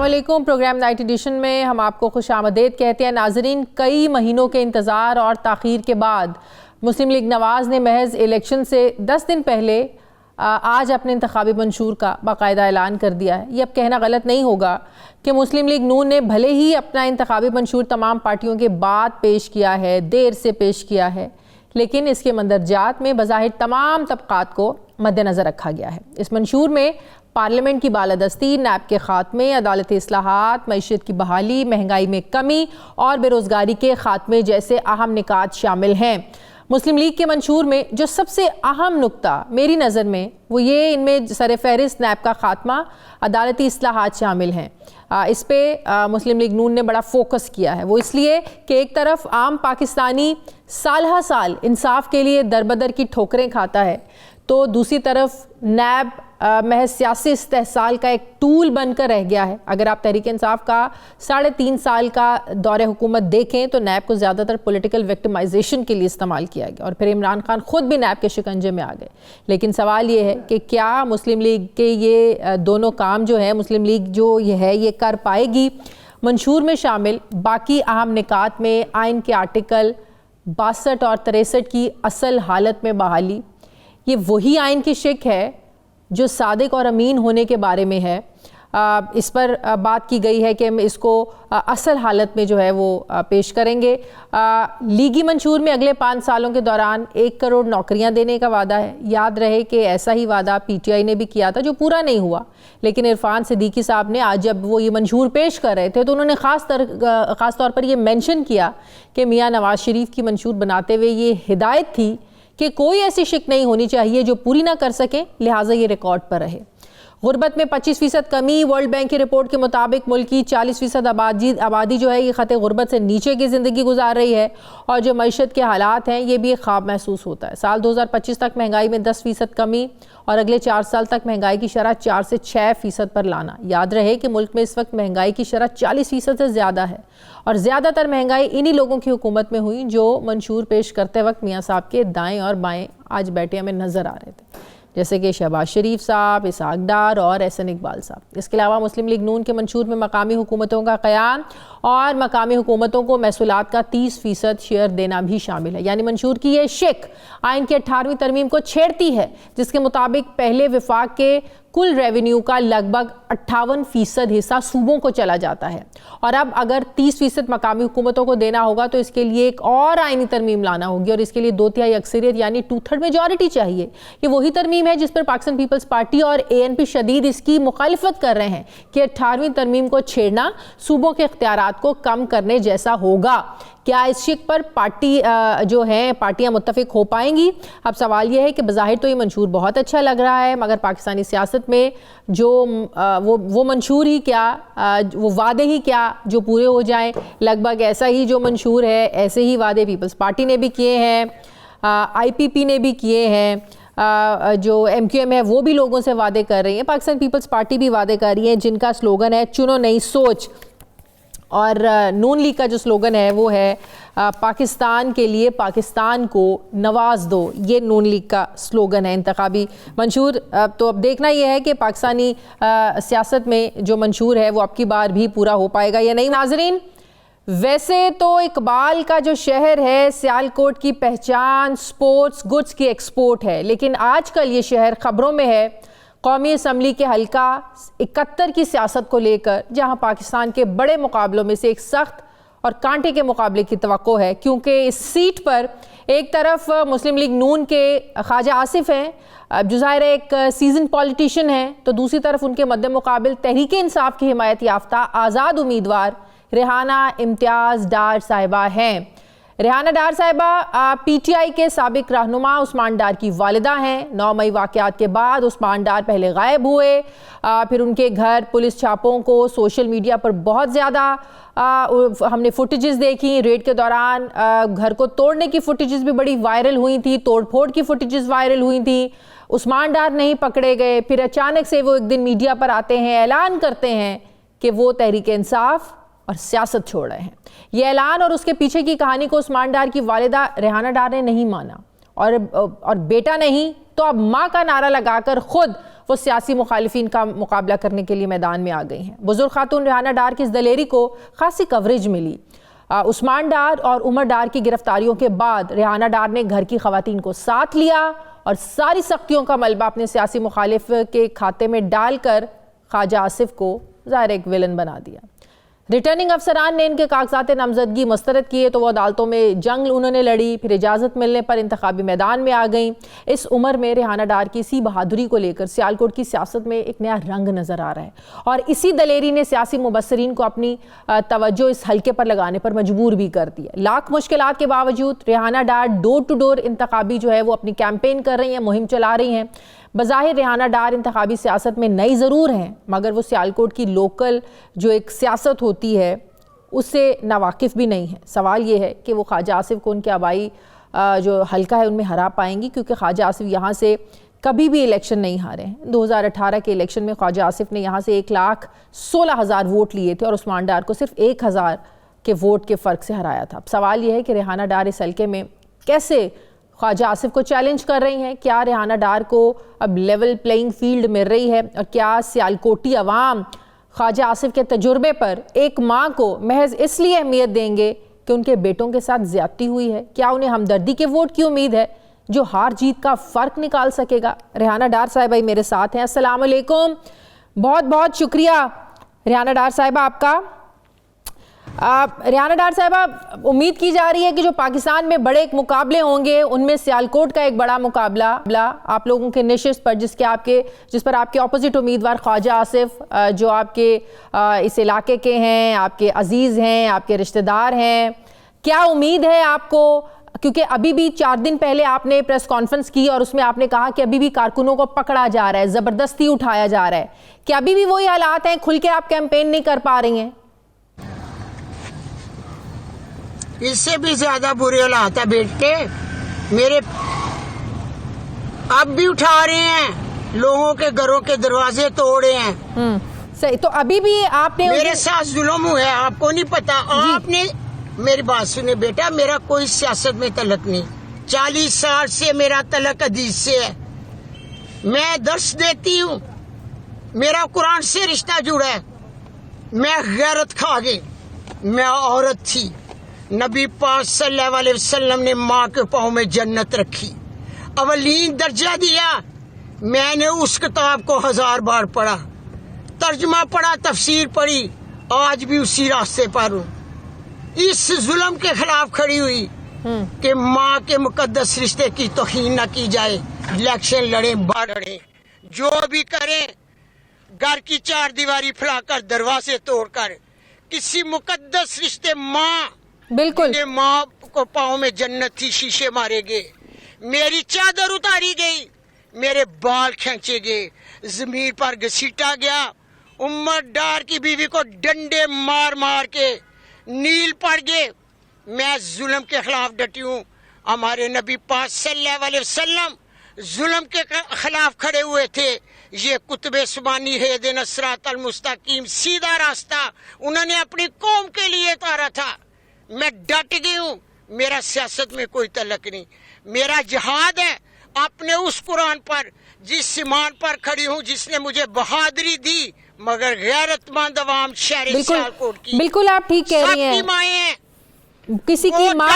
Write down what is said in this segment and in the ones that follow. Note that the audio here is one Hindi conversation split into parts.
अस्सलाम वालेकुम। प्रोग्राम नाइट एडिशन में हम आपको खुशामदीद कहते हैं। नाजरीन, कई महीनों के इंतज़ार और ताख़ीर के बाद मुस्लिम लीग नवाज़ ने महज इलेक्शन से 10 दिन पहले आज अपने इंतखाबी मंशूर का बाकायदा ऐलान कर दिया है। ये अब कहना गलत नहीं होगा कि मुस्लिम लीग नून ने भले ही अपना इंतखाबी मंशूर तमाम पार्टियों के बाद पेश किया है, देर से पेश किया है, लेकिन इसके मंदरजात में बज़ाहिर तमाम तबक़ात को मद्देनज़र रखा गया है। इस मंशूर में पार्लियामेंट की बालादस्ती, नैब के खात्मे, अदालती इस्लाहात, मईशत की बहाली, महंगाई में कमी और बेरोज़गारी के खात्मे जैसे अहम निकात शामिल हैं। मुस्लिम लीग के मंशूर में जो सबसे अहम नुक्ता मेरी नज़र में वो ये, इनमें सर फहरिस्त नैब का खात्मा, अदालती इस्लाहात शामिल हैं। इस पे मुस्लिम लीग नून ने बड़ा फोकस किया है। वो इसलिए कि एक तरफ आम पाकिस्तानी साल हर साल इंसाफ के लिए दरबदर की ठोकरें खाता है, तो दूसरी तरफ नैब महज सियासी इस्तेहसाल का एक टूल बनकर रह गया है। अगर आप तहरीक इंसाफ का 3.5 साल का दौरे हुकूमत देखें तो नैब को ज़्यादातर पॉलिटिकल विक्टिमाइजेशन के लिए इस्तेमाल किया गया और फिर इमरान खान खुद भी नैब के शिकंजे में आ गए। लेकिन सवाल ये है कि क्या मुस्लिम लीग के ये दोनों काम जो है, मुस्लिम लीग जो ये है ये कर पाएगी? मंशूर में शामिल बाकी अहम निकात में आइन के आर्टिकल 62 और 63 की असल हालत में बहाली, ये वही आइन की शिक है जो सादिक और अमीन होने के बारे में है। इस पर बात की गई है कि हम इसको असल हालत में जो है वो पेश करेंगे। लीगी मंशूर में अगले 5 सालों के दौरान 1 करोड़ नौकरियां देने का वादा है। याद रहे कि ऐसा ही वादा PTI ने भी किया था जो पूरा नहीं हुआ, लेकिन इरफान सिद्दीकी साहब ने आज जब वो ये मंशूर पेश कर रहे थे तो उन्होंने ख़ास तौर पर ये मेंशन किया कि मियाँ नवाज शरीफ की मंशूर बनाते हुए ये हिदायत थी कि कोई ऐसी शिक नहीं होनी चाहिए जो पूरी ना कर सके, लिहाजा ये रिकॉर्ड पर रहे। गुर्बत में 25% कमी, वर्ल्ड बैंक की रिपोर्ट के मुताबिक मुल्क की 40% आबादी जो है ये ख़त गुर्बत से नीचे की ज़िंदगी गुजार रही है और जो मईशत के हालात हैं ये भी एक ख्वाब महसूस होता है। साल 2025 तक महंगाई में 10% कमी और अगले 4 साल तक महंगाई की शरह 4 से 6% पर लाना। याद रहे कि मुल्क में इस वक्त महंगाई की शरह 40% से ज़्यादा है और ज़्यादातर महंगाई इन्हीं लोगों की हुकूमत में हुई जो मंशूर पेश करते वक्त मियाँ साहब के दाएँ और बाएँ आज बैठे हमें नज़र आ रहे थे, जैसे कि शहबाज शरीफ साहब, इसहाक डार और एहसन इकबाल साहब। इसके अलावा मुस्लिम लीग नून के मंशूर में मकामी हुकूमतों का क़याम और मकामी हुकूमतों को महसूलात का 30% शेयर देना भी शामिल है। यानी मंशूर की ये शिक आइन की 18वीं तरमीम को छेड़ती है, जिसके मुताबिक पहले विफाक के कुल रेवेन्यू का लगभग 58% हिस्सा सूबों को चला जाता है और अब अगर 30% मकामी हुकूमतों को देना होगा तो इसके लिए एक और आइनी तरमीम लाना होगी और इसके लिए 2/3 अक्सरियत यानी 2/3 मेजॉरिटी चाहिए। ये वही तरमीम है जिस पर पाकिस्तान पीपल्स पार्टी और ANP शदीद इसकी मुखालिफत कर रहे हैं कि 18वीं तरमीम को छेड़ना सूबों के इख्तियारात को कम करने जैसा होगा। क्या इस शिक पर जो है पार्टियां मुत्तफिक हो पाएंगी? अब सवाल यह है कि बज़ाहिर तो ये मंशूर बहुत अच्छा लग रहा है, मगर पाकिस्तानी सियासत में जो वो मंशूर ही क्या, वो वादे ही क्या जो पूरे हो जाएं। लगभग ऐसा ही जो मंशूर है ऐसे ही वादे पीपल्स पार्टी ने भी किए हैं, IPP ने भी किए हैं, जो MQM है वो भी लोगों से वादे कर रही है, पाकिस्तान पीपल्स पार्टी भी वादे कर रही है जिनका स्लोगन है चुनो नई सोच, और नून लीग का जो स्लोगन है वो है पाकिस्तान के लिए पाकिस्तान को नवाज दो। ये नून लीग का स्लोगन है इंतखाबी मंशूर। तो अब देखना यह है कि पाकिस्तानी सियासत में जो मंशूर है वो अब की बार भी पूरा हो पाएगा या नहीं। नाजरीन, वैसे तो इकबाल का जो शहर है, सियालकोट की पहचान स्पोर्ट्स गुड्स की एक्सपोर्ट है, लेकिन आजकल ये शहर खबरों में है कौमी असम्बली के हल्का 71 की सियासत को लेकर, जहां पाकिस्तान के बड़े मुकाबलों में से एक सख्त और कांटे के मुकाबले की तवक्को है, क्योंकि इस सीट पर एक तरफ मुस्लिम लीग नून के ख्वाजा आसिफ हैं जो ज़ाहिर एक सीजन पॉलिटिशियन हैं, तो दूसरी तरफ उनके मद्दे मुकाबिल तहरीक इंसाफ की हिमायत याफ्ता आज़ाद उम्मीदवार रेहाना इम्तियाज़ डार साहिबा हैं। रेहाना डार साहिबा PTI के साबिक रहनुमा उस्मान डार की वालिदा हैं। 9 मई वाक़यात के बाद उस्मान डार पहले गायब हुए, फिर उनके घर पुलिस छापों को सोशल मीडिया पर बहुत ज़्यादा हमने फुटेजेस देखी। रेड के दौरान घर को तोड़ने की फुटेजेस भी बड़ी वायरल हुई थी, तोड़फोड़ की फुटेजेस वायरल हुई थी। उस्मान डार नहीं पकड़े गए, फिर अचानक से वो एक दिन मीडिया पर आते हैं, ऐलान करते हैं कि वो तहरीक इंसाफ और सियासत छोड़ रहे हैं। ये ऐलान और उसके पीछे की कहानी को उस्मान डार की वालिदा रेहाना डार ने नहीं माना और बेटा नहीं तो अब माँ का नारा लगाकर खुद वो सियासी मुखालिफिन का मुकाबला करने के लिए मैदान में आ गई हैं। बुजुर्ग खातून रेहाना डार की इस दलेरी को खासी कवरेज मिली। उस्मान डार और उमर डार की गिरफ्तारियों के बाद रेहाना डार ने घर की खवातीन को साथ लिया और सारी सख्तियों का मलबा अपने सियासी मुखालिफ के खाते में डालकर ख्वाजा आसिफ को ज़ाहिर एक विलन बना दिया। रिटर्निंग अफसरान ने इनके कागजात नामजदगी मुस्तरद किए तो वो अदालतों में जंग उन्होंने लड़ी, फिर इजाज़त मिलने पर इंतखाबी मैदान में आ गई। इस उम्र में रेहाना डार की इसी बहादुरी को लेकर सियालकोट की सियासत में एक नया रंग नज़र आ रहा है और इसी दलेरी ने सियासी मुबस्सरीन को अपनी तवज्जो इस हल्के पर लगाने पर मजबूर भी कर दिया। लाख मुश्किलात के बावजूद रेहाना डार डोर टू डोर इंतखाबी जो है वो अपनी कैंपेन कर रही हैं, मुहिम चला रही हैं। बज़ाहिर रेहाना डार इंतखाबी सियासत में नई ज़रूर हैं, मगर वो सियालकोट की लोकल जो एक सियासत होती है उससे नावाकिफ़ भी नहीं है। सवाल ये है कि वो ख्वाजा आसिफ को उनके आबाई जो हल्का है उनमें हरा पाएंगी, क्योंकि ख्वाजा आसिफ यहाँ से कभी भी इलेक्शन नहीं हारे हैं। 2018 के इलेक्शन में ख्वाजा आसिफ ने यहाँ से 1,16,000 वोट लिए थे और उस्मान डार को सिर्फ 1,000 के वोट के फ़र्क से हराया था। अब सवाल ये है कि रेहाना डार इस हल्के में कैसे ख्वाजा आसिफ को चैलेंज कर रही हैं। क्या रेहाना डार को अब लेवल प्लेइंग फील्ड मिल रही है और क्या सियालकोटी अवाम ख्वाजा आसिफ के तजुर्बे पर एक माँ को महज इसलिए अहमियत देंगे कि उनके बेटों के साथ ज्यादती हुई है? क्या उन्हें हमदर्दी के वोट की उम्मीद है जो हार जीत का फ़र्क निकाल सकेगा? रेहाना डार साहिबा मेरे साथ हैं। अस्सलाम वालेकुम, बहुत बहुत शुक्रिया रेहाना डार साहिबा आपका। रेहाना डार साहिबा, उम्मीद की जा रही है कि जो पाकिस्तान में बड़े एक मुकाबले होंगे उनमें सियालकोट का एक बड़ा मुकाबला आप लोगों के निशिस्त पर जिस पर आपके ऑपोजिट उम्मीदवार ख्वाजा आसिफ जो आपके इस इलाके के हैं, आपके अजीज़ हैं, आपके रिश्तेदार हैं, क्या उम्मीद है आपको? क्योंकि अभी भी 4 दिन पहले आपने प्रेस कॉन्फ्रेंस की और उसमें आपने कहा कि अभी भी कारकुनों को पकड़ा जा रहा है, ज़बरदस्ती उठाया जा रहा है। क्या अभी भी वही हालात हैं, खुल के आप कैंपेन नहीं कर पा रही हैं? इससे भी ज्यादा बुरे हालात है बेटे मेरे। अब भी उठा रहे हैं, लोगों के घरों के दरवाजे तोड़े हैं। सही, तो अभी भी आपने मेरे साथ जुल्म हुआ है, आपको नहीं पता। आपने मेरी बात सुने बेटा, मेरा कोई सियासत में तलक नहीं। 40 साल से मेरा तलक हदीस से है। मैं दर्श देती हूँ, मेरा कुरान से रिश्ता जुड़ा है। मैं गैरत खा गई, मैं औरत थी। नबी पाक सल्लल्लाहु अलैहि वसल्लम ने माँ के पाँव में जन्नत रखी, अवलीन दर्जा दिया। मैंने उस किताब को 1000 बार पढ़ा, तर्जुमा पढ़ा, तफसीर पढ़ी, आज भी उसी रास्ते पर हूँ। इस जुल्म के खिलाफ खड़ी हुई कि माँ के मुकद्दस रिश्ते की तौहीन न की जाए। इलेक्शन लड़े, बाढ़ लड़े, जो भी करें, घर की 4 दीवारी फैलाकर, दरवाजे तोड़कर, किसी मुकद्दस रिश्ते माँ, बिल्कुल माँ को पाँव में जन्नत थी, शीशे मारे गए, मेरी चादर उतारी गई, मेरे बाल खींचे गए, जमीन पर घसीटा गया। उमर डार की बीवी को डंडे मार मार के नील पड़ गए। मैं जुल्म के खिलाफ डटी हूँ। हमारे नबी पाक सल्लल्लाहु अलैहि वसल्लम जुल्म के खिलाफ खड़े हुए थे। ये कुतुबे सुबानी है दिन सिरातल मुस्तकीम, सीधा रास्ता उन्होंने अपनी कौम के लिए उतारा था। मैं डट गई हूँ, मेरा सियासत में कोई तलक नहीं। मेरा जिहाद है अपने उस कुरान पर, जिस ईमान पर खड़ी हूँ, जिसने मुझे बहादुरी दी, मगर गैरतमंद अवाम शहर सियालकोट की। बिल्कुल आप ठीक कह रही हैं। सबकी माएँ हैं, किसी की माँ,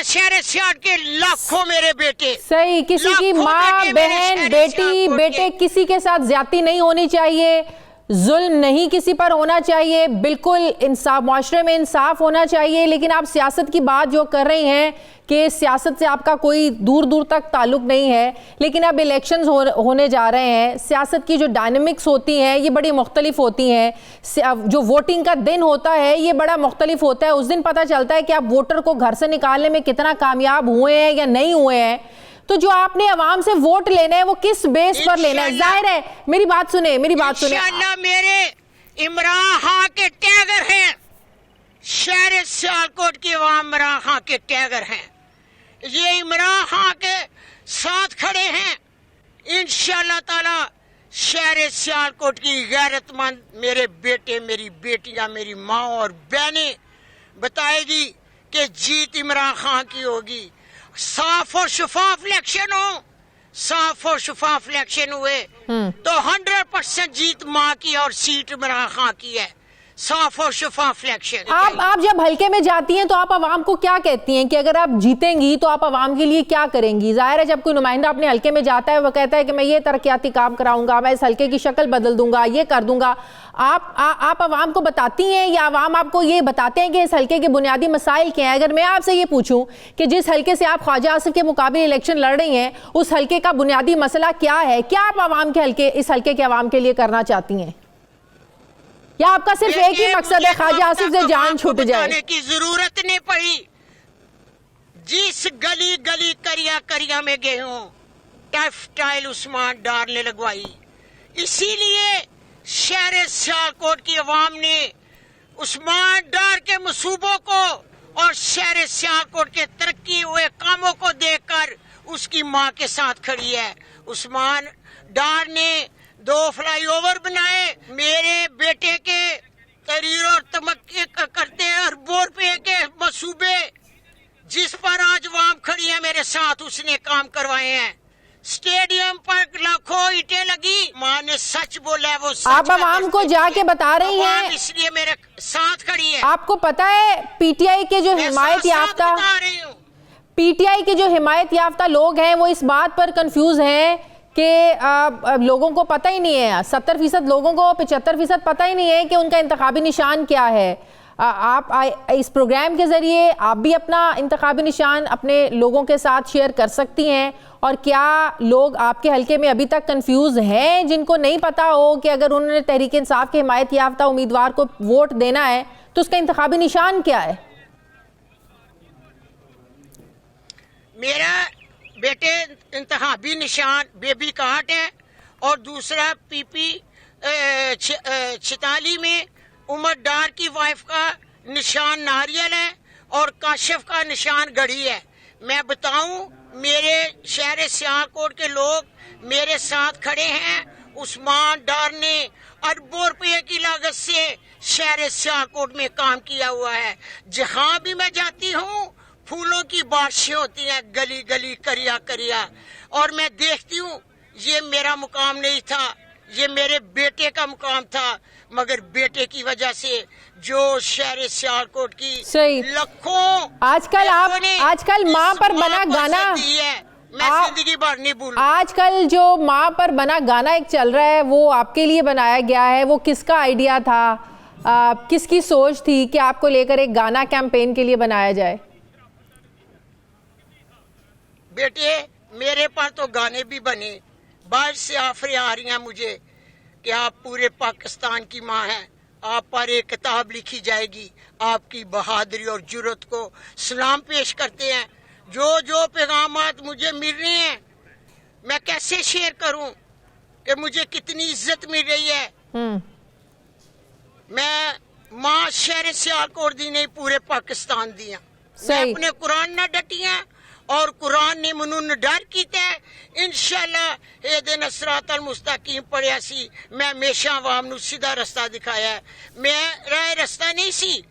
शहर सियालकोट के लाखों मेरे बेटे। सही, किसी की माँ, बहन, बेटी, बेटे, किसी के साथ ज्यादती नहीं होनी चाहिए, जुल्म नहीं किसी पर होना चाहिए, बिल्कुल इंसाफ, माशरे में इंसाफ होना चाहिए। लेकिन आप सियासत की बात जो कर रही हैं कि सियासत से आपका कोई दूर दूर तक ताल्लुक नहीं है, लेकिन अब इलेक्शंस होने जा रहे हैं। सियासत की जो डायनेमिक्स होती हैं ये बड़ी मुख्तलिफ होती हैं। जो वोटिंग का दिन होता है ये बड़ा मुख्तलिफ होता है। उस दिन पता चलता है कि आप वोटर को घर से निकालने में कितना कामयाब हुए हैं या नहीं हुए हैं। तो जो आपने अवाम से वोट लेना है वो किस बेस पर लेना है? जाहिर है, मेरी बात सुने। इंशाअल्लाह मेरे इमरान खान के टैगर हैं, शहर सियालकोट की अवाम इमरान खान के टैगर हैं। ये इमरान खान के साथ खड़े हैं। इंशाअल्लाह ताला शहर सियालकोट की गैरतमंद मेरे बेटे, मेरी बेटियां, मेरी माँ और बहनें बताएगी कि जीत इमरान खान की होगी। साफ और शफाफ इलेक्शन हो, साफ और शफाफ इलेक्शन हुए तो 100% जीत माँ की और सीट इमरान खान की है। साफ और शफाफ इलेक्शन। आप जब हल्के में जाती हैं तो आप आवाम को क्या कहती हैं कि अगर आप जीतेंगी तो आप आवाम के लिए क्या करेंगी? जाहिर है जब कोई नुमाइंदा अपने हल्के में जाता है वो कहता है कि मैं ये तरक्याती काम कराऊंगा, मैं इस हल्के की शक्ल बदल दूंगा, ये कर दूंगा। आप आवाम को बताती हैं या आवाम आपको ये बताते हैं कि इस हल्के के बुनियादी मसाइल क्या हैं? अगर मैं आपसे ये पूछूं कि जिस हल्के से आप ख्वाजा आसिफ के मुकाबले इलेक्शन लड़ रही हैं उस हल्के का बुनियादी मसला क्या है, क्या आप आवाम के इस हल्के के आवाम के लिए करना चाहती हैं, या आपका सिर्फ एक ही मकसद है ख्वाजा आसिफ से जान छूट जाए? की जरूरत नहीं पड़ी। जिस गली गली करिया में गए हूँ टफ टाइल उस्मान डार ने लगवाई, इसीलिए शहर सियालकोट की अवाम ने उस्मान डार के मंसूबों को और शहर सियालकोट के तरक्की हुए कामों को देखकर उसकी माँ के साथ खड़ी है। उस्मान डार ने 2 फ्लाईओवर बनाए, मेरे बेटे के करियर और तमक्के करते अरबों रुपए के मंसूबे जिस पर आज वाम खड़ी है मेरे साथ, उसने काम करवाए हैं। स्टेडियम पर लाखों ईंटें लगी, माँ ने सच बोला है, वो सच आप आवाम को जाके बता रही हैं, इसलिए मेरे साथ खड़ी है। आपको पता है पीटीआई के जो हिमायत याफ्ता लोग हैं वो इस बात पर कंफ्यूज हैं कि लोगों को पता ही नहीं है, 70% लोगों को 75% पता ही नहीं है कि उनका इंतखाबी निशान क्या है। आप इस प्रोग्राम के ज़रिए आप भी अपना इंतखाबी निशान अपने लोगों के साथ शेयर कर सकती हैं। और क्या लोग आपके हल्के में अभी तक कंफ्यूज हैं जिनको नहीं पता हो कि अगर उन्होंने तहरीक इंसाफ के हिमायत याफ्ता उम्मीदवार को वोट देना है तो उसका इंतखाबी निशान क्या है? मेरा बेटे इंतखाबी निशान बेबी कार्ड है और दूसरा PP 46 में उमर डार की वाइफ का निशान नारियल है और काशिफ का निशान घड़ी है। मैं बताऊं, मेरे शहर सियालकोट के लोग मेरे साथ खड़े हैं। उस्मान डार ने अरबों रुपए की लागत से शहर सियालकोट में काम किया हुआ है। जहां भी मैं जाती हूं फूलों की बारिशें होती हैं, गली गली करिया, और मैं देखती हूँ ये मेरा मुकाम नहीं था, ये मेरे बेटे का मुकाम था, मगर बेटे की वजह से जो शहर सियालकोट की लाखों आजकल माँ पर बना गाना मैं जिंदगी भर नहीं भूलूं। आजकल जो माँ पर बना गाना एक चल रहा है वो आपके लिए बनाया गया है, वो किसका आइडिया था, किसकी सोच थी कि आपको लेकर एक गाना कैंपेन के लिए बनाया जाए? बेटे मेरे पास तो गाने भी बने, बाहर से ऑफरें आ रही हैं मुझे कि आप पूरे पाकिस्तान की माँ हैं, आप पर एक किताब लिखी जाएगी, आपकी बहादुरी और जुर्रत को सलाम पेश करते हैं। जो पैगामात मुझे मिल रही हैं मैं कैसे शेयर करूं कि मुझे कितनी इज्जत मिल रही है। मैं माँ शहर सियालकोट दी नहीं पूरे पाकिस्तान दिया। मैं अपने कुरान ना डटी हैं और कुरान ने मनु डर कीता है। इंशाअल्लाह ए दिन सिरातल मुस्तकीम पढ़िया सी, मैं हमेशा आवाम नू सीधा रास्ता दिखाया है। मैं राह रास्ता नहीं सी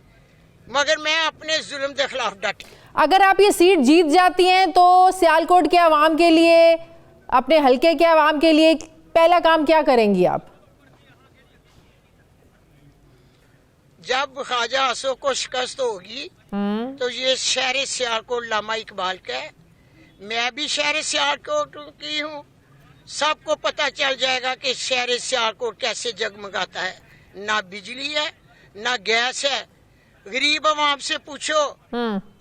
मगर मैं अपने जुल्म के खिलाफ डटी। अगर आप ये सीट जीत जाती हैं तो सियालकोट के आवाम के लिए, अपने हल्के के आवाम के लिए पहला काम क्या करेंगी आप? जब ख्वाजा आसिफ को शिकस्त होगी तो ये शहर सियालकोट लामा इकबाल का है, मैं भी शहर सियालकोट की हूँ। सबको पता चल जाएगा कि शहर सियालकोट कैसे जगमगाता है। ना बिजली है ना गैस है। गरीब आवाम से पूछो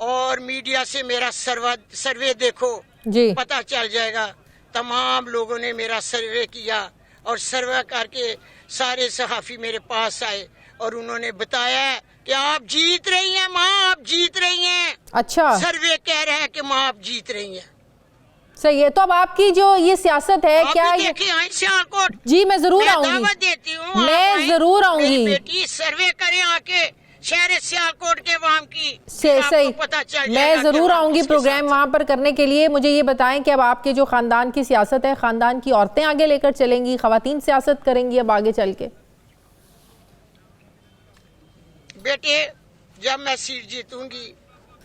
और मीडिया से मेरा सर्वे देखो जी, पता चल जाएगा। तमाम लोगों ने मेरा सर्वे किया और सर्वे करके सारे सहाफी मेरे पास आए और उन्होंने बताया कि आप जीत रही हैं माँ, आप जीत रही हैं। अच्छा, सर्वे कह रहे हैं कि माँ आप जीत रही हैं। सही है। तो अब आपकी जो ये सियासत है क्या सियालकोट? जी मैं जरूर आऊंगी, दावत देती हूँ, मैं जरूर आऊंगी। बेटी सर्वे करें आके शहर सियालकोट के वाम की सही पता चल, मैं जरूर आऊंगी प्रोग्राम वहां पर करने के लिए। मुझे ये बताएं कि अब आपके जो खानदान की सियासत है, खानदान की औरतें आगे लेकर चलेंगी, खवातीन सियासत करेंगी अब आगे चल के? बेटे जब मैं सीट जीतूंगी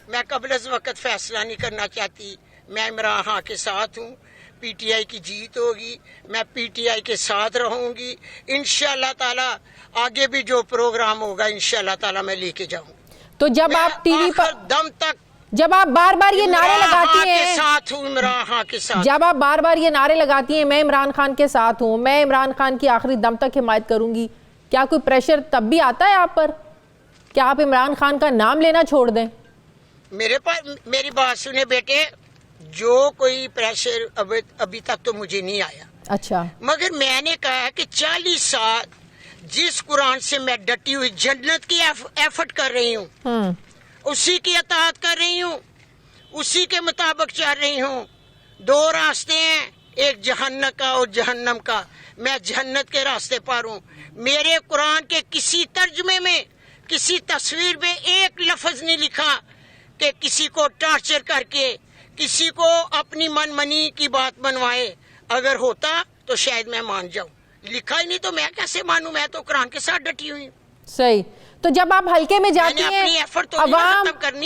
मैं कबल वक्त फैसला नहीं करना चाहती। मैं इमरान खान के साथ हूँ। पीटीआई की जीत होगी, मैं पीटीआई के साथ रहूंगी। इंशाल्लाह ताला आगे भी जो प्रोग्राम होगा इंशाल्लाह ताला मैं लेके जाऊंगी। तो जब आप टीवी पर दम तक जब आप बार बार ये नारे लगाती के हैं, साथ हूँ, इमरान खान के साथ, जब आप बार बार ये नारे लगाती हैं मैं इमरान खान के साथ हूँ, मैं इमरान खान की आखिरी दम तक हिमायत करूंगी, क्या कोई प्रेशर तब भी आता है आप पर? क्या आप इमरान खान का नाम लेना छोड़ दें? मेरे पास, मेरी बात सुने बेटे, जो कोई प्रेशर अभी तक तो मुझे नहीं आया। अच्छा, मगर मैंने कहा कि 40 साल जिस कुरान से मैं डटी हुई जन्नत की एफर्ट कर रही हूँ, उसी की अताअत कर रही हूँ, उसी के मुताबिक चल रही हूँ। 2 रास्ते हैं, एक जहन्नम का और जहन्नम का। मैं जन्नत के रास्ते पर हूँ। मेरे कुरान के किसी तर्जुमे में, किसी तस्वीर में एक लफ्ज नहीं लिखा कि किसी को टॉर्चर करके किसी को अपनी मनमनी की बात बनवाए। अगर होता तो शायद मैं मान जाऊं, लिखा ही नहीं तो मैं कैसे मानूं? मैं तो कुरान के साथ डटी हुई। सही। तो जब आप हल्के में जाती हैं,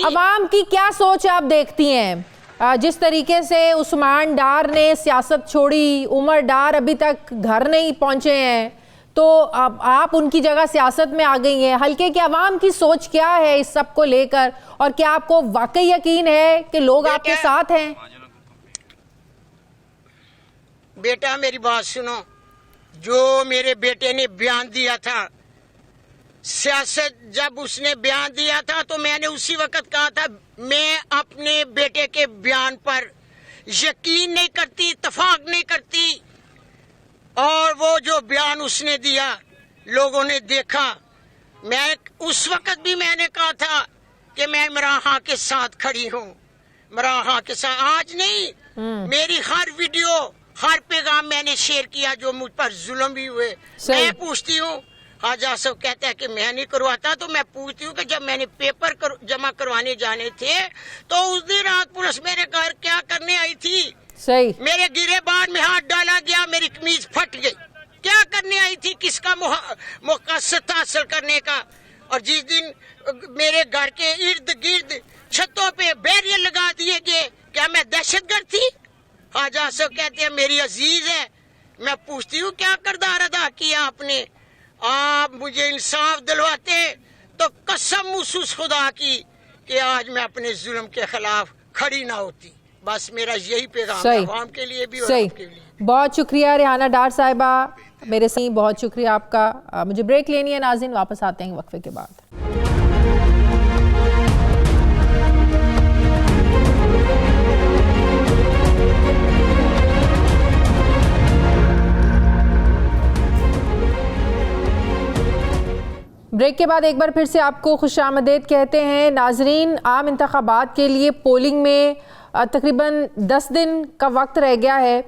अवाम की क्या सोच आप देखती हैं? जिस तरीके से उस्मान डार ने सियासत छोड़ी, उमर डार अभी तक घर नहीं पहुंचे हैं, तो अब आप उनकी जगह सियासत में आ गई हैं। हल्के के अवाम की सोच क्या है इस सब को लेकर, और क्या आपको वाकई यकीन है कि लोग आपके साथ हैं? बेटा मेरी बात सुनो, जो मेरे बेटे ने बयान दिया था, सियासत जब उसने बयान दिया था तो मैंने उसी वक्त कहा था मैं अपने बेटे के बयान पर यकीन नहीं करती, इत्तेफाक नहीं करती। और वो जो बयान उसने दिया लोगों ने देखा। मैं उस वक्त भी मैंने कहा था कि मैं इमरान खान के साथ खड़ी हूँ, इमरान खान के साथ। आज नहीं, मेरी हर वीडियो, हर पैगाम मैंने शेयर किया जो मुझ पर जुल्म भी हुए। मैं पूछती हूँ, हाज आसफ कहता है कि मैं नहीं करवाता, तो मैं पूछती हूँ कि जब मैंने पेपर जमा करवाने जाने थे तो उस दिन रात पुलिस मेरे घर क्या करने आई थी? सही। मेरे गिरेबान में हाथ डाला गया, मेरी कमीज फट गई। क्या करने आई थी? किसका मकसद था हासिल करने का? और जिस दिन मेरे घर के इर्द गिर्द छतों पे बैरियर लगा दिए गए, क्या मैं दहशतगर्द थी? हाज आसफ कहते हैं मेरी अजीज है। मैं पूछती हूँ क्या किरदार अदा किया आपने? आप मुझे इंसाफ दिलवाते तो कसम महसूस खुदा की कि आज मैं अपने जुल्म के खिलाफ खड़ी ना होती। बस मेरा यही पैगाम है आवाम के लिए भी और आपके लिए। बहुत शुक्रिया रेहाना डार साहिबा, मेरे से बहुत शुक्रिया आपका। मुझे ब्रेक लेनी है नाज़रीन, वापस आते हैं वक्फे के बाद। ब्रेक के बाद एक बार फिर से आपको खुशामदीद कहते हैं नाजरीन। आम इंतखाबात के लिए पोलिंग में तकरीबन 10 दिन का वक्त रह गया है,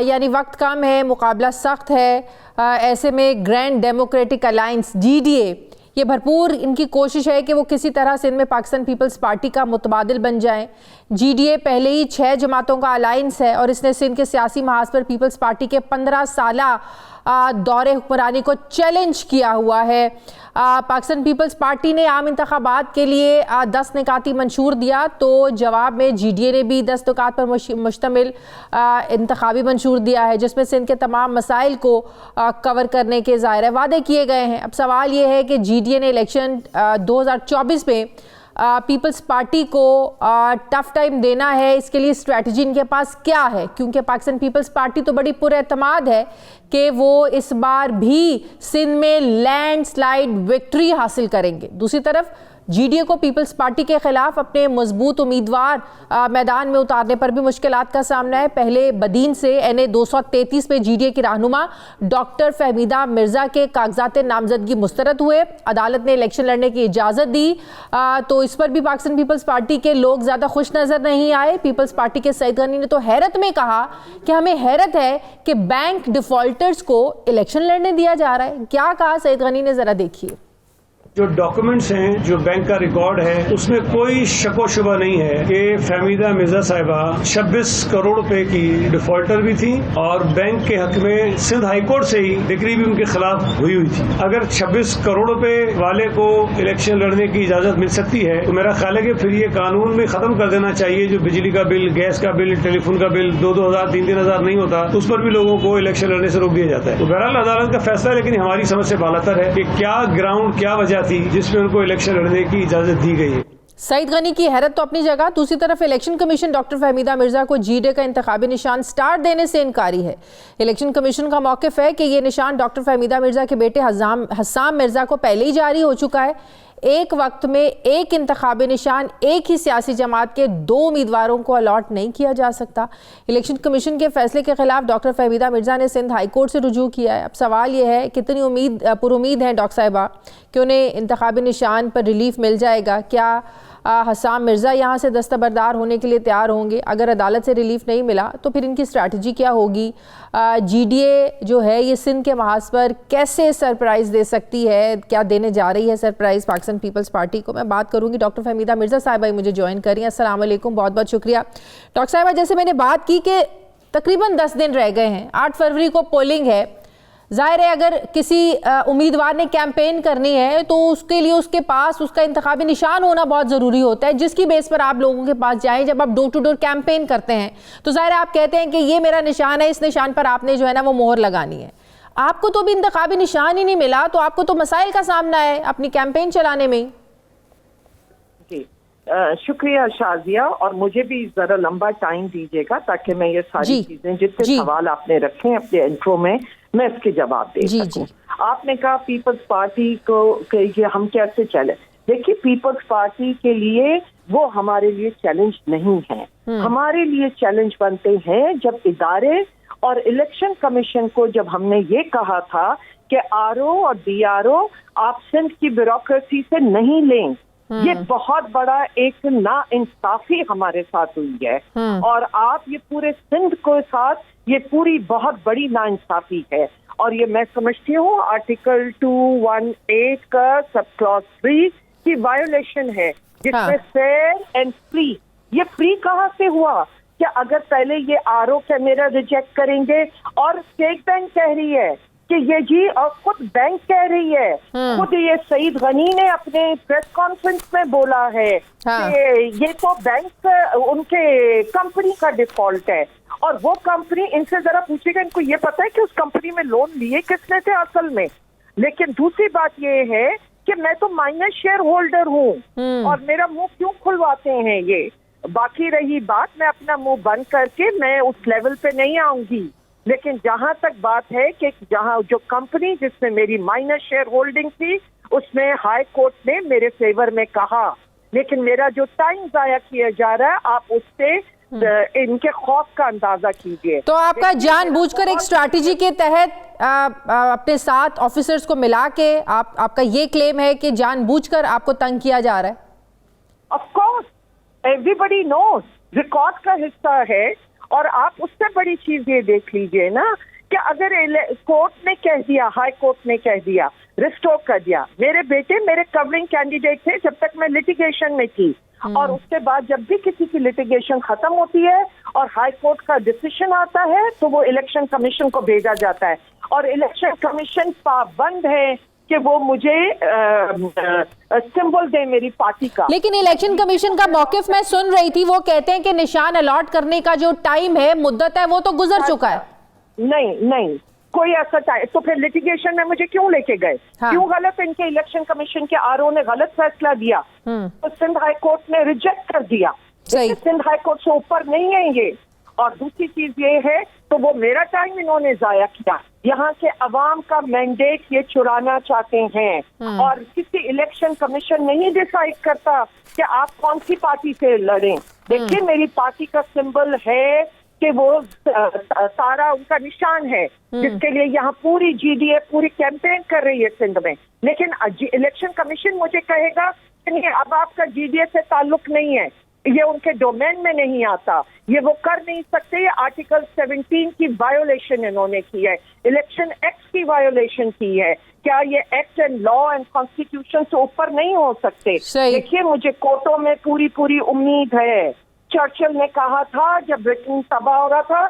यानी वक्त कम है, मुकाबला सख्त है। ऐसे में ग्रैंड डेमोक्रेटिक अलायंस GDA ये भरपूर इनकी कोशिश है कि वो किसी तरह सिंध में पाकिस्तान पीपल्स पार्टी का मुतबादिल बन जाएं। GDA पहले ही 6 जमातों का अलायंस है और इसने सिंध के सियासी महाज पर पीपल्स पार्टी के 15 साला दौरे हुक्मरानी को चैलेंज किया हुआ है। पाकिस्तान पीपल्स पार्टी ने आम इंतखाबात के लिए 10 निकाती मंशूर दिया, तो जवाब में GDA ने भी 10 निकात पर मुश्तमिल इंतखाबी मंशूर दिया है, जिसमें सिंध के तमाम मसाइल को कवर करने के ज़ाहिर वादे किए गए हैं। अब सवाल ये है कि GDA ने इलेक्शन 2024 में पीपल्स पार्टी को टफ टाइम देना है, इसके लिए स्ट्रेटजी इनके पास क्या है? क्योंकि पाकिस्तान पीपल्स पार्टी तो बड़ी पुरएतमाद है कि वो इस बार भी सिंध में लैंडस्लाइड विक्ट्री हासिल करेंगे। दूसरी तरफ GDA को पीपल्स पार्टी के खिलाफ अपने मजबूत उम्मीदवार मैदान में उतारने पर भी मुश्किलात का सामना है। पहले बदीन से NA 233 में GDA की रहनुमा डॉक्टर फहमीदा मिर्जा के कागजात नामजदगी मुस्तरद हुए। अदालत ने इलेक्शन लड़ने की इजाज़त दी, तो इस पर भी पाकिस्तान पीपल्स पार्टी के लोग ज़्यादा खुश नज़र नहीं आए। पीपल्स पार्टी के सईद गनी ने तो हैरत में कहा कि हमें हैरत है कि बैंक डिफॉल्टर्स को इलेक्शन लड़ने दिया जा रहा है। क्या कहा सईद गनी ने, ज़रा देखिए। जो डॉक्यूमेंट्स हैं, जो बैंक का रिकॉर्ड है, उसमें कोई शको शुबा नहीं है कि फहमीदा मिर्जा साहिबा 26 करोड़ रुपए की डिफॉल्टर भी थी और बैंक के हक में सिंध हाईकोर्ट से ही डिक्री भी उनके खिलाफ हुई थी। अगर 26 करोड़ रुपए वाले को इलेक्शन लड़ने की इजाजत मिल सकती है तो मेरा ख्याल है कि फिर ये कानून में खत्म कर देना चाहिए। जो बिजली का बिल, गैस का बिल, टेलीफोन का बिल 2-2 हजार 3-3 हजार नहीं होता, उस पर भी लोगों को इलेक्शन लड़ने से रोक दिया जाता है। तो बहरहाल अदालत का फैसला है, लेकिन हमारी समझ से बालातर है कि क्या ग्राउंड, क्या वजह थी जिसमें उनको इलेक्शन लड़ने की इजाजत दी गई है। सईद गनी की हैरत तो अपनी जगह, दूसरी तरफ election commission doctor Fahmida Mirza को जीडे का इंतखाबी निशान स्टार देने से इनकारी है। इलेक्शन कमीशन का मौक़िफ़ है कि ये निशान डॉक्टर फहमीदा मिर्जा के बेटे हस्साम मिर्जा को पहले ही जारी हो चुका है। एक वक्त में एक इंतखाबी निशान एक ही सियासी जमात के 2 उम्मीदवारों को अलॉट नहीं किया जा सकता। इलेक्शन कमीशन के फैसले के खिलाफ डॉक्टर फहमीदा मिर्जा ने सिंध हाईकोर्ट से रुजू किया है। अब सवाल यह है, कितनी पुरुमीद हैं डॉक्टर साहिबा कि उन्हें इंतखाबी निशान पर रिलीफ मिल जाएगा? क्या हस्साम मिर्ज़ा यहाँ से दस्तबरदार होने के लिए तैयार होंगे? अगर अदालत से रिलीफ नहीं मिला तो फिर इनकी स्ट्रैटेजी क्या होगी? जीडीए जो है ये सिंध के महाज पर कैसे सरप्राइज़ दे सकती है? क्या देने जा रही है सरप्राइज़ पाकिस्तान पीपल्स पार्टी को? मैं बात करूँगी। डॉक्टर फहमीदा मिर्ज़ा साहिबा ही मुझे ज्वाइन कर रही हैं। अस्सलाम वालेकुम, बहुत बहुत शुक्रिया। डॉक्टर साहिबा, जैसे मैंने बात की कि तकरीबन 10 दिन रह गए हैं, 8 फरवरी को पोलिंग है। जाहिर है अगर किसी उम्मीदवार ने कैंपेन करनी है तो उसके लिए उसके पास उसका इंतखाबी निशान होना बहुत ज़रूरी होता है, जिसकी बेस पर आप लोगों के पास जाएं। जब आप डोर टू डोर कैंपेन करते हैं तो जाहिर है आप कहते हैं कि ये मेरा निशान है, इस निशान पर आपने जो है ना वो मोहर लगानी है। आपको तो भी इंतखाबी निशान ही नहीं मिला, तो आपको तो मसाइल का सामना है अपनी कैंपेन चलाने में। जी शुक्रिया शाजिया, और मुझे भी जरा लंबा टाइम दीजिएगा ताकि मैं ये सारी चीजें, जितने सवाल आपने रखे हैं अपने इंट्रो में, मैं इसके जवाब दे सकूं। आपने कहा पीपल्स पार्टी को कि हम कैसे चले। देखिए, पीपल्स पार्टी के लिए वो हमारे लिए चैलेंज नहीं है। हमारे लिए चैलेंज बनते हैं जब इदारे और इलेक्शन कमीशन को जब हमने ये कहा था कि आरओ और डीआरओ आप सिंध की ब्यूरोक्रेसी से नहीं लें। ये बहुत बड़ा एक नाइंसाफी हमारे साथ हुई है, और आप ये पूरे सिंध के साथ ये पूरी बहुत बड़ी नाइंसाफी है। और ये मैं समझती हूँ आर्टिकल 218 का सब क्लॉज 3 की वायोलेशन है, जिसमें फेयर एंड फ्री। ये फ्री कहाँ से हुआ? क्या अगर पहले ये आरओ कैमरा रिजेक्ट करेंगे, और स्टेट बैंक कह रही है कि ये जी, और खुद बैंक कह रही है, खुद ये सईद गनी ने अपने प्रेस कॉन्फ्रेंस में बोला है कि ये तो बैंक उनके कंपनी का डिफॉल्ट है। और वो कंपनी, इनसे जरा पूछेगा, इनको ये पता है कि उस कंपनी में लोन लिए किसने थे असल में। लेकिन दूसरी बात ये है कि मैं तो माइनर शेयर होल्डर हूँ, और मेरा मुंह क्यों खुलवाते हैं ये। बाकी रही बात, मैं अपना मुंह बंद करके मैं उस लेवल पे नहीं आऊंगी। लेकिन जहां तक बात है कि जहां जो कंपनी जिसमें मेरी माइनर शेयर होल्डिंग थी, उसमें हाई कोर्ट ने मेरे फेवर में कहा, लेकिन मेरा जो टाइम जाया किया जा रहा है, आप उससे इनके खौफ का अंदाजा कीजिए। तो आपका जानबूझकर एक स्ट्रैटेजी के तहत अपने साथ ऑफिसर्स को मिला के आपका ये क्लेम है कि जानबूझकर आपको तंग किया जा रहा है? Of course, everybody knows, record का हिस्सा है। और आप उससे बड़ी चीज ये देख लीजिए ना कि अगर कोर्ट ने कह दिया, हाई कोर्ट ने कह दिया, रिस्टोर कर दिया, मेरे बेटे मेरे कवरिंग कैंडिडेट थे जब तक मैं लिटिगेशन में थी, और उसके बाद जब भी किसी की लिटिगेशन खत्म होती है और हाई कोर्ट का डिसीजन आता है तो वो इलेक्शन कमीशन को भेजा जाता है, और इलेक्शन कमीशन पाबंद है कि वो मुझे सिंबल दे मेरी पार्टी का। लेकिन इलेक्शन कमीशन का मौकिफ मैं सुन रही थी, वो कहते हैं कि निशान अलॉट करने का जो टाइम है, मुद्दत है, वो तो गुजर चुका है। नहीं, कोई ऐसा टाइम तो फिर लिटिगेशन में मुझे क्यों लेके गए? क्यों गलत इनके इलेक्शन कमीशन के आरओ ने गलत फैसला दिया, तो सिंध हाई कोर्ट ने रिजेक्ट कर दिया। सिंध हाई कोर्ट से ऊपर नहीं है ये। और दूसरी चीज ये है, तो वो मेरा टाइम इन्होंने जाया किया। यहाँ के अवाम का मैंडेट ये चुराना चाहते हैं, और किसी इलेक्शन कमीशन नहीं डिसाइड करता कि आप कौन सी पार्टी से लड़ें। देखिए, मेरी पार्टी का सिंबल है कि वो तारा उनका निशान है, जिसके लिए यहाँ पूरी जीडीए पूरी कैंपेन कर रही है सिंध में। लेकिन इलेक्शन कमीशन मुझे कहेगा कि नहीं, अब आपका जीडीए से ताल्लुक नहीं है, ये उनके डोमेन में नहीं आता, ये वो कर नहीं सकते। ये आर्टिकल 17 की वायोलेशन इन्होंने की है, इलेक्शन एक्ट की वायोलेशन की है। क्या ये act and law and constitution से ऊपर नहीं हो सकते? देखिए, मुझे कोर्टों में पूरी उम्मीद है। चर्चिल ने कहा था जब ब्रिटेन तबाह हो रहा था,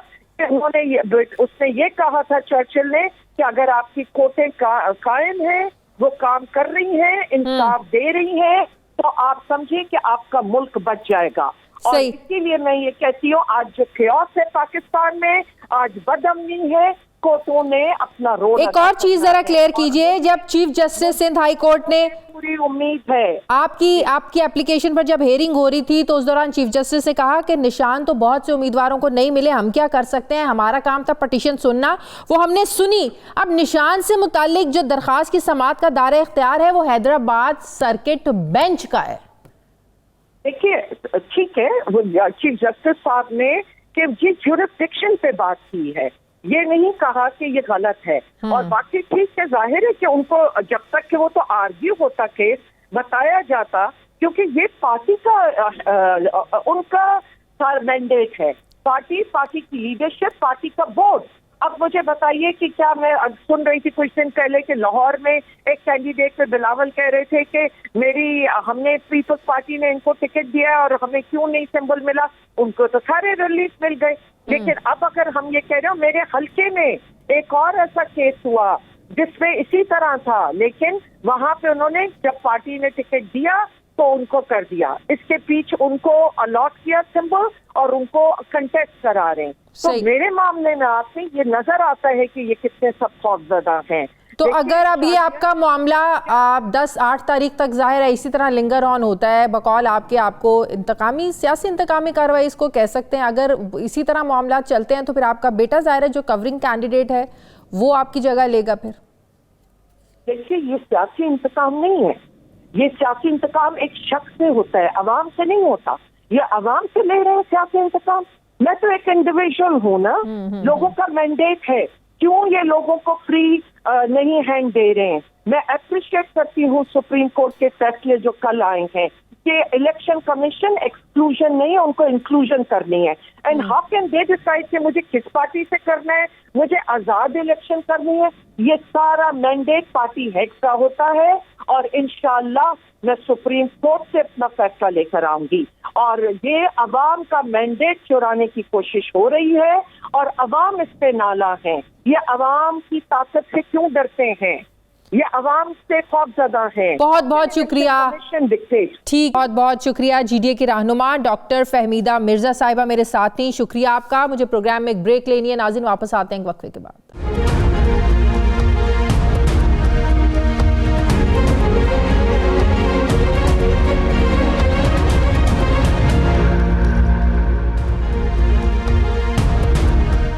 उसने ये कहा था चर्चिल ने कि अगर आपकी कोर्टें कायम है, वो काम कर रही हैं, इंसाफ दे रही हैं, तो आप समझिए कि आपका मुल्क बच जाएगा। और इसीलिए मैं ये कहती हूँ, आज जो chaos है पाकिस्तान में, आज बदअमनी है, कोर्टों ने अपना रोल। एक और चीज जरा क्लियर कीजिए, जब chief justice Sindh high court ने, पूरी उम्मीद है आपकी एप्लीकेशन पर जब हेयरिंग हो रही थी, तो उस दौरान चीफ जस्टिस ने कहा कि निशान तो बहुत से उम्मीदवारों को नहीं मिले, हम क्या कर सकते हैं, हमारा काम था पिटीशन सुनना, वो हमने सुनी। अब निशान से मुतालिक जो दरखास्त की समाअत का दायरा इख्तियार है वो हैदराबाद सर्किट बेंच का है। देखिए, ठीक है, वो चीफ जस्टिस साहब ने कि जिस ज्यूरिसडिक्शन पे बात की है, ये नहीं कहा कि ये गलत है। और बाकी ठीक है, जाहिर है कि उनको जब तक कि वो तो आर्ग्यू होता केस बताया जाता, क्योंकि ये पार्टी का उनका मैंडेट है, पार्टी की लीडरशिप, पार्टी का बोर्ड। अब मुझे बताइए कि क्या, मैं सुन रही थी कुछ दिन पहले कि लाहौर में एक कैंडिडेट पे बिलावल कह रहे थे कि हमने पीपल्स पार्टी ने इनको टिकट दिया और हमें क्यों नहीं सिंबल मिला। उनको तो सारे रिलीफ मिल गए। लेकिन अब अगर हम ये कह रहे हो, मेरे हल्के में एक और ऐसा केस हुआ जिसमें इसी तरह था, लेकिन वहां पे उन्होंने जब पार्टी ने टिकट दिया तो उनको कर दिया, इसके पीछे उनको अलॉट किया सिंबल और उनको कंटेस्ट करा रहे हैं। तो मेरे मामले में आपने ये नजर आता है कि ये कितने सब खौफजदा हैं। तो अगर अब ये आपका मामला 10-8 तारीख तक जाहिर है इसी तरह लिंगर ऑन होता है, बकौल आपको सियासी इंतकामी कार्रवाई इसको कह सकते हैं, अगर इसी तरह मामला चलते हैं तो फिर आपका बेटा जाहिर है जो कवरिंग कैंडिडेट है वो आपकी जगह लेगा। फिर देखिए, ये सियासी इंतकाम नहीं है, ये सियासी इंतकाम एक शख्स से होता है, अवाम से नहीं होता। ये अवाम से ले रहे हैं सियासी इंतकाम। मैं तो एक इंडिविजुअल हूँ ना, लोगों का मैंडेट है, क्यों ये लोगों को फ्री नहीं हैंड दे रहे हैं। मैं अप्रिशिएट करती हूँ सुप्रीम कोर्ट के फैसले जो कल आए हैं कि इलेक्शन कमीशन एक्सक्लूजन नहीं है, उनको इंक्लूजन करनी है। And how can they decide कि मुझे किस पार्टी से करना है, मुझे आजाद इलेक्शन करनी है। ये सारा मैंडेट पार्टी हेड का होता है और इंशाअल्लाह मैं सुप्रीम कोर्ट से अपना फैसला लेकर आऊंगी। और ये अवाम का मैंडेट चुराने की कोशिश हो रही है और अवाम इस पे नाला है। ये अवाम की ताकत से क्यों डरते हैं, ये अवाम से खौफजदा है। बहुत बहुत शुक्रिया, ठीक, बहुत बहुत शुक्रिया। GDA की रहनुमा डॉक्टर फहमीदा मिर्जा साहिबा मेरे साथ थी, शुक्रिया आपका। मुझे प्रोग्राम में एक ब्रेक लेनी है, नाज़रीन वापस आते हैं एक वक्फे के बाद।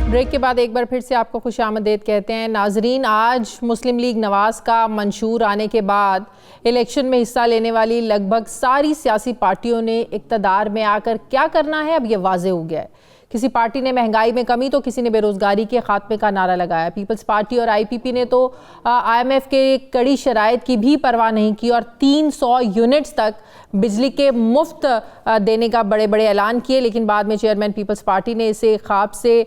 ब्रेक के बाद एक बार फिर से आपको खुशामदीद कहते हैं। नाजरीन, आज मुस्लिम लीग नवाज का मंशूर आने के बाद इलेक्शन में हिस्सा लेने वाली लगभग सारी सियासी पार्टियों ने इक़्तिदार में आकर क्या करना है अब ये वाज़े हो गया है। किसी पार्टी ने महंगाई में कमी तो किसी ने बेरोज़गारी के खात्मे का नारा लगाया। पीपल्स पार्टी और IPP ने तो IMF के कड़ी शराइत की भी परवाह नहीं की और 300 यूनिट्स तक बिजली के मुफ्त देने का बड़े बड़े ऐलान किए, लेकिन बाद में चेयरमैन पीपल्स पार्टी ने इसे ख्वाब से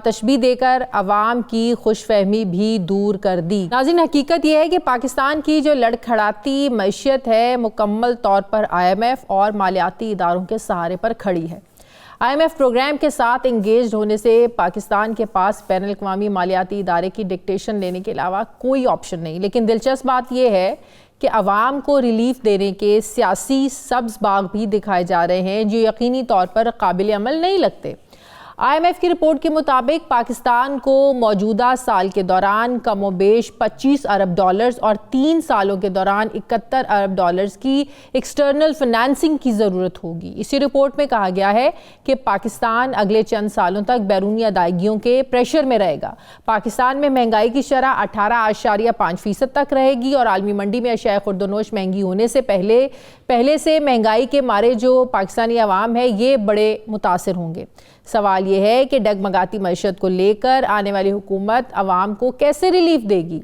तशबीह देकर अवाम की खुशफहमी भी दूर कर दी। नाज़रीन, हकीकत यह है कि पाकिस्तान की जो लड़खड़ाती मैशियत है मुकम्मल तौर पर IMF और मालियाती इदारों के सहारे पर खड़ी है। IMF प्रोग्राम के साथ इंगेज होने से पाकिस्तान के पास बैनुल अक़वामी मालियाती इदारे की डिक्टेशन लेने के अलावा कोई ऑप्शन नहीं। लेकिन दिलचस्प बात यह है कि अवाम को रिलीफ देने के सियासी सब्ज़ बाग भी दिखाए जा रहे हैं जो यकीनी तौर पर काबिल अमल नहीं लगते। IMF की रिपोर्ट के मुताबिक पाकिस्तान को मौजूदा साल के दौरान कमोबेश 25 अरब डॉलर्स और 3 सालों के दौरान 71 अरब डॉलर्स की एक्सटर्नल फाइनेंसिंग की ज़रूरत होगी। इसी रिपोर्ट में कहा गया है कि पाकिस्तान अगले चंद सालों तक बैरूनी अदायगियों के प्रेशर में रहेगा। पाकिस्तान में महंगाई की शरह 18.5% तक रहेगी और आलमी मंडी में अशिया खुर्दनोश महंगी होने से पहले से महंगाई के मारे जो पाकिस्तानी अवाम है ये बड़े मुतासिर होंगे। सवाल ये है कि डगमगाती मईशत को लेकर आने वाली हुकूमत अवाम को कैसे रिलीफ देगी।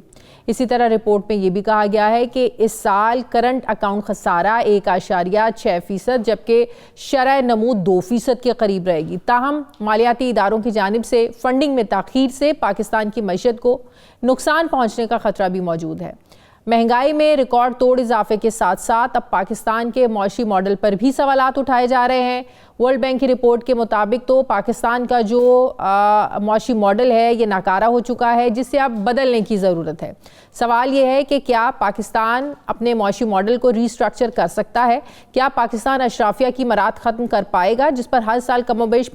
इसी तरह रिपोर्ट में ये भी कहा गया है कि इस साल करंट अकाउंट खसारा 1.6% जबकि शरह नमू 2% के करीब रहेगी। ताहम मालियाती इदारों की जानिब से फंडिंग में ताख़ीर से पाकिस्तान की मईशत को नुकसान पहुँचने का ख़तरा भी मौजूद है। महंगाई में रिकॉर्ड तोड़ इजाफे के साथ साथ अब पाकिस्तान के मौशी मॉडल पर भी सवालात उठाए जा रहे हैं। वर्ल्ड बैंक की रिपोर्ट के मुताबिक तो पाकिस्तान का जो मौशी मॉडल है ये नाकारा हो चुका है, जिसे अब बदलने की ज़रूरत है। सवाल ये है कि क्या पाकिस्तान अपने मौशी मॉडल को रीस्ट्रक्चर कर सकता है? क्या पाकिस्तान अशराफिया की मराद ख़त्म कर पाएगा, जिस पर हर साल कमोबेश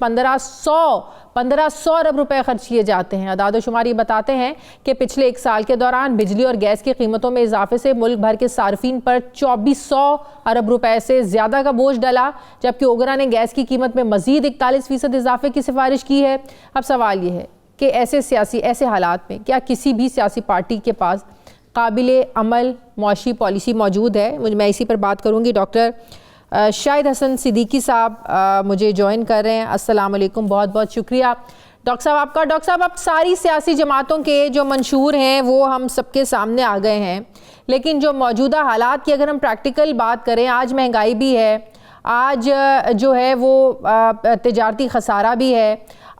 1500 अरब रुपए खर्च किए जाते हैं? अदाद शुमार ये बताते हैं कि पिछले 1 साल के दौरान बिजली और गैस की कीमतों में इजाफे से मुल्क भर के सार्फिन पर 2400 अरब रुपए से ज़्यादा का बोझ डला, जबकि ओगरा ने गैस की कीमत में मजीद 41% इजाफे की सिफारिश की है। अब सवाल ये है कि ऐसे हालात में क्या किसी भी सियासी पार्टी के पास काबिले अमल मौशी पॉलिसी मौजूद है? मैं इसी पर बात करूँगी। डॉक्टर शाहिद हसन सिद्दीकी साहब मुझे ज्वाइन कर रहे हैं। अस्सलाम वालेकुम, बहुत बहुत शुक्रिया डॉक्टर साहब आपका। डॉक्टर साहब, अब सारी सियासी जमातों के जो मंशूर हैं वो हम सबके सामने आ गए हैं, लेकिन जो मौजूदा हालात की अगर हम प्रैक्टिकल बात करें, आज महंगाई भी है, आज जो है वो तिजारती खसारा भी है,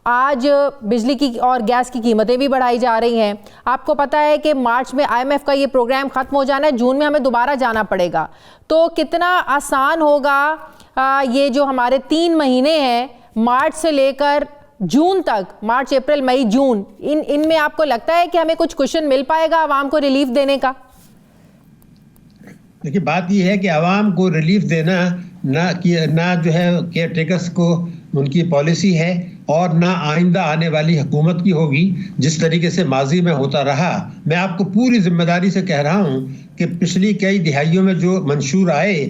आज बिजली की और गैस की कीमतें भी बढ़ाई जा रही हैं। आपको पता है कि मार्च में IMF का ये प्रोग्राम ख़त्म हो जाना है, जून में हमें दोबारा जाना पड़ेगा। तो कितना आसान होगा ये जो हमारे 3 महीने हैं मार्च से लेकर जून तक, मार्च अप्रैल मई जून, इनमें आपको लगता है कि हमें कुछ कुशन मिल पाएगा आवाम को रिलीफ देने का? देखिए, बात यह है कि आवाम को रिलीफ देना ना जो है केयर टेकर्स को उनकी पॉलिसी है और ना आइंदा आने वाली हुकूमत की होगी, जिस तरीके से माजी में होता रहा। मैं आपको पूरी जिम्मेदारी से कह रहा हूँ कि पिछली कई दिहाइयों में जो मंशूर आए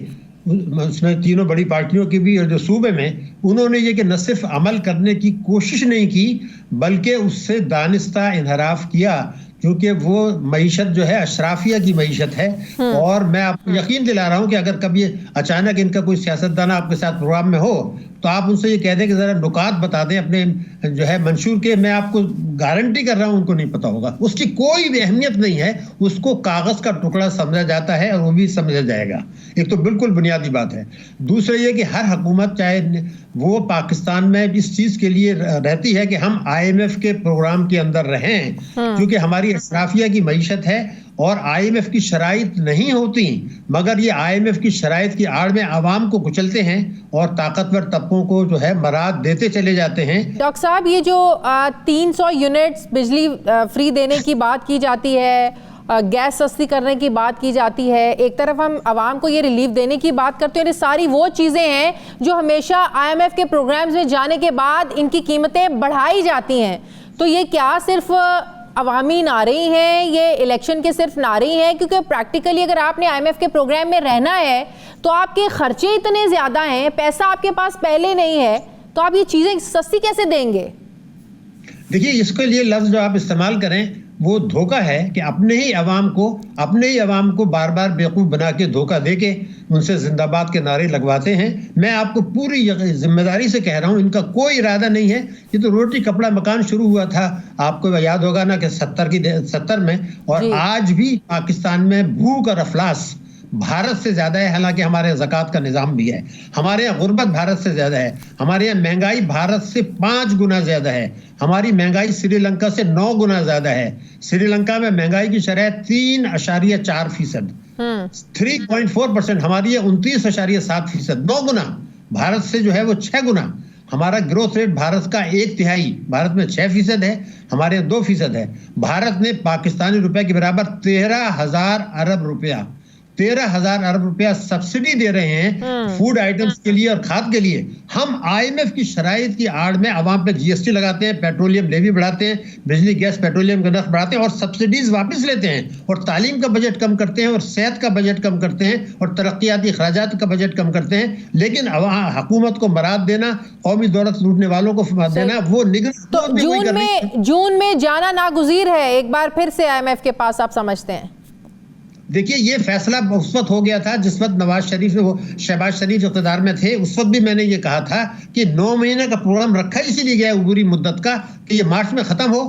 उसमें तीनों बड़ी पार्टियों की भी और जो सूबे में, उन्होंने ये कि न सिर्फ अमल करने की कोशिश नहीं की बल्कि उससे दानिस्ता इनहराफ किया, क्योंकि वो मईशत जो है अशराफिया की मईशत है। और मैं आपको यकीन दिला रहा हूं कि अगर कभी अचानक इनका कोई सियासतदान आपके साथ प्रोग्राम में हो तो आप उनसे ये कह दें कि जरा नुकात बता दें अपने जो है मंशूर के, मैं आपको गारंटी कर रहा हूं उनको नहीं पता होगा। उसकी कोई भी अहमियत नहीं है, उसको कागज का टुकड़ा समझा जाता है और वो भी समझा जाएगा। एक तो बिल्कुल बुनियादी बात है। दूसरा ये कि हर हुकूमत चाहे वो पाकिस्तान में इस चीज के लिए रहती है कि हम IMF के प्रोग्राम के अंदर रहें, क्योंकि हमारी अशराफिया की मईशत है और IMF की शराइत नहीं होती, मगर ये IMF की शराइत की आड़ में आवाम को कुचलते हैं और ताकतवर तबकों को जो है मराद देते चले जाते हैं। डॉक्टर साहब, ये जो 300 यूनिट्स बिजली फ्री देने की बात की जाती है, गैस सस्ती करने की बात की जाती है, एक तरफ हम आवाम को ये रिलीफ देने की बात करते हैं, ये सारी वो चीज़ें हैं जो हमेशा IMF के प्रोग्राम्स में जाने के बाद इनकी कीमतें बढ़ाई जाती हैं। तो ये क्या सिर्फ अवामी नारे हैं, ये इलेक्शन के सिर्फ नारे हैं? क्योंकि प्रैक्टिकली अगर आपने IMF के प्रोग्राम में रहना है तो आपके खर्चे इतने ज़्यादा हैं, पैसा आपके पास पहले नहीं है, तो आप ये चीज़ें सस्ती कैसे देंगे? देखिए, इसके लिए लफ्ज़ जो आप इस्तेमाल करें वो धोखा है कि अपने ही अवाम को बार बार बेवकूफ़ बना के धोखा दे के उनसे जिंदाबाद के नारे लगवाते हैं। मैं आपको पूरी जिम्मेदारी से कह रहा हूं, इनका कोई इरादा नहीं है। ये तो रोटी कपड़ा मकान शुरू हुआ था, आपको याद होगा ना कि 70 में, और आज भी पाकिस्तान में भूख और अफलास भारत से ज्यादा है। हालांकि हमारे यहाँ ज़कात का निज़ाम भी है, हमारे यहाँ गुर्बत भारत से ज्यादा है, हमारे यहाँ महंगाई भारत से 5 गुना ज्यादा है, हमारी महंगाई श्रीलंका से 9 गुना ज्यादा है। श्रीलंका में महंगाई की शरह 3.4%, 3.4%, हमारी 29.7%, 9 गुना। भारत से जो है वो 6 गुना। हमारा ग्रोथ रेट भारत का 1/3, भारत में 6% है, हमारे 2% है। भारत ने पाकिस्तानी रुपए के बराबर 13,000 अरब रुपया 13,000 अरब रुपया सब्सिडी दे रहे हैं फूड आइटम्स के लिए और खाद के लिए। हम IMF की शराइत की आड़ में आवाम पे GST लगाते हैं, पेट्रोलियम लेवी बढ़ाते हैं, बिजली गैस पेट्रोलियम का नर्ख बढ़ाते हैं और सब्सिडीज वापस लेते हैं, और तालीम का बजट कम करते हैं, और सेहत का बजट कम करते हैं, और तरक्याती अखराजात का बजट कम करते हैं। लेकिन हुकूमत को मराद देना, कौमी दौलत लूटने वालों को देना, वो तो जून में जाना नागुज़ीर है एक बार फिर से IMF के पास, आप समझते हैं? देखिए, ये फैसला उस वक्त हो गया था जिस वक्त शहबाज शरीफ इक़्तिदार में थे। उस वक्त भी मैंने ये कहा था कि 9 महीने का प्रोग्राम रखा इसीलिए गया उबूरी मुद्दत का कि ये मार्च में खत्म हो।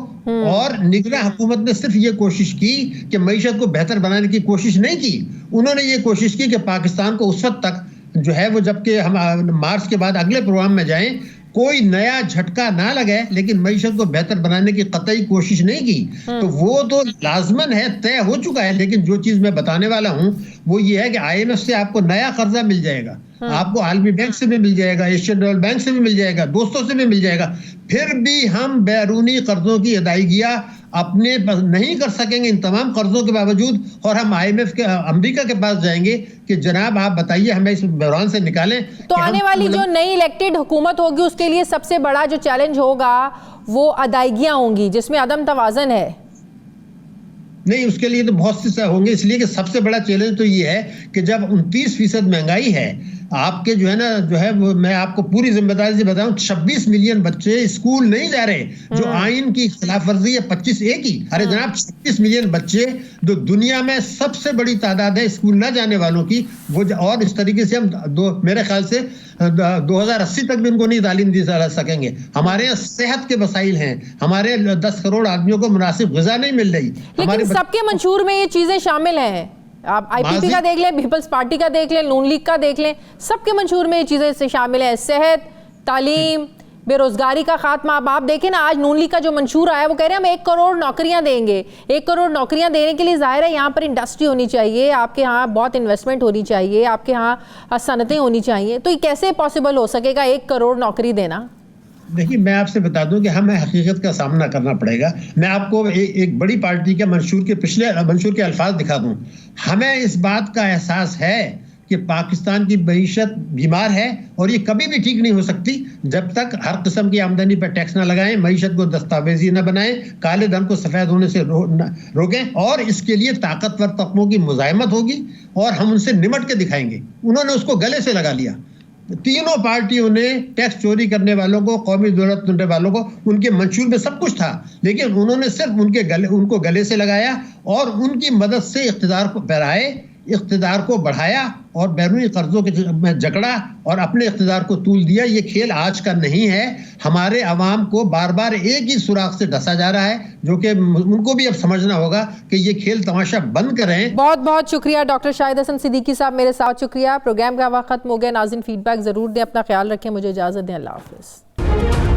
और निगरां हुकूमत ने सिर्फ ये कोशिश की कि मईशत को बेहतर बनाने की कोशिश नहीं की। उन्होंने ये कोशिश की कि पाकिस्तान को उस वक्त तक जो है वो, जबकि हम मार्च के बाद अगले प्रोग्राम में जाएं, कोई नया झटका ना लगे, लेकिन मईशत को बेहतर बनाने की कतई कोशिश नहीं की। तो वो तो लाजमन है, तय हो चुका है। लेकिन जो चीज मैं बताने वाला हूं वो ये है कि IMF से आपको नया कर्जा मिल जाएगा, आपको आलमी बैंक से भी मिल जाएगा, एशियन डेवलपमेंट बैंक से भी मिल जाएगा, दोस्तों से भी मिल जाएगा। फिर भी हम बैरूनी कर्जों की अदायगियां अपने नहीं कर सकेंगे इन तमाम कर्जों के बावजूद, और हम IMF के अमेरिका के पास जाएंगे कि जनाब आप बताइए हमें इस बहरान से निकालें। तो आने वाली जो नई इलेक्टेड हुकूमत होगी उसके लिए सबसे बड़ा जो चैलेंज होगा वो अदायगियां होंगी जिसमें अदम तवाज़न है। नहीं, उसके लिए तो बहुत से होंगे, इसलिए कि सबसे बड़ा चैलेंज तो ये है कि जब 29% महंगाई है, आपके जो है ना जो है वो, मैं आपको पूरी जिम्मेदारी से बताऊं, 26 मिलियन बच्चे स्कूल नहीं जा रहे, जो आइन की खिलाफ वर्जी है 25A की। अरे जनाब, 26 मिलियन बच्चे, जो दुनिया में सबसे बड़ी तादाद है स्कूल ना जाने वालों की, वो और इस तरीके से हम मेरे ख्याल से 2080 तक भी उनको नहीं तालीम दी जा सकेंगे। हमारे यहाँ सेहत के मसाइल हैं, हमारे 10 करोड़ आदमियों को मुनासिब ग़िज़ा नहीं मिल रही। लेकिन सबके मंशूर में ये चीजें शामिल हैं। आप IPP का देख लें, पीपल्स पार्टी का देख लें, नून लीग का देख लें, सबके मंशूर में ये चीजें से शामिल हैं। सेहत, तालीम, बेरोजगारी का खात्मा। अब आप देखें ना, आज नून लीग का जो मंशूर आया वो कह रहे हैं हम 1 करोड़ नौकरियां देंगे। 1 करोड़ नौकरियां देने के लिए जाहिर है यहाँ पर इंडस्ट्री होनी चाहिए, आपके यहाँ बहुत इन्वेस्टमेंट होनी चाहिए, आपके यहाँ सनतें होनी चाहिए। तो ये कैसे पॉसिबल हो सकेगा 1 करोड़ नौकरी देना? देखिए, मैं आपसे बता दूं कि हमें हकीकत का सामना करना पड़ेगा। मैं आपको एक बड़ी पार्टी के मंशूर के पिछले मंशूर के अल्फाज दिखा दूं। हमें इस बात का एहसास है कि पाकिस्तान की मईशत बीमार है और ये कभी भी ठीक नहीं हो सकती जब तक हर किस्म की आमदनी पर टैक्स ना लगाएं, मईशत को दस्तावेजी न बनाएं, काले धन को सफेद होने से रोकें, और इसके लिए ताकतवर तबकों की मुजाहिमत होगी और हम उनसे निमट के दिखाएंगे। उन्होंने उसको गले से लगा लिया। तीनों पार्टियों ने टैक्स चोरी करने वालों को, कौमी दौलत लूटने वालों को, उनके मंशूर में सब कुछ था, लेकिन उन्होंने सिर्फ उनको गले से लगाया और उनकी मदद से इख्तिदार को फहराए, इख्तिदार को बढ़ाया और बैरूनी कर्जों के जकड़ा और अपने इख्तिदार को तूल दिया। ये खेल आज का नहीं है। हमारे अवाम को बार बार एक ही सुराख से डसा जा रहा है, जो कि उनको भी अब समझना होगा कि ये खेल तमाशा बंद करें। बहुत बहुत शुक्रिया डॉक्टर शाहिद हसन सिद्दीकी साहब, मेरे साथ शुक्रिया। प्रोग्राम का वक्त खत्म हो गया। नाज़रीन, फीडबैक जरूर दें, अपना ख्याल रखें, मुझे इजाजत दें, अल्लाह हाफिज़।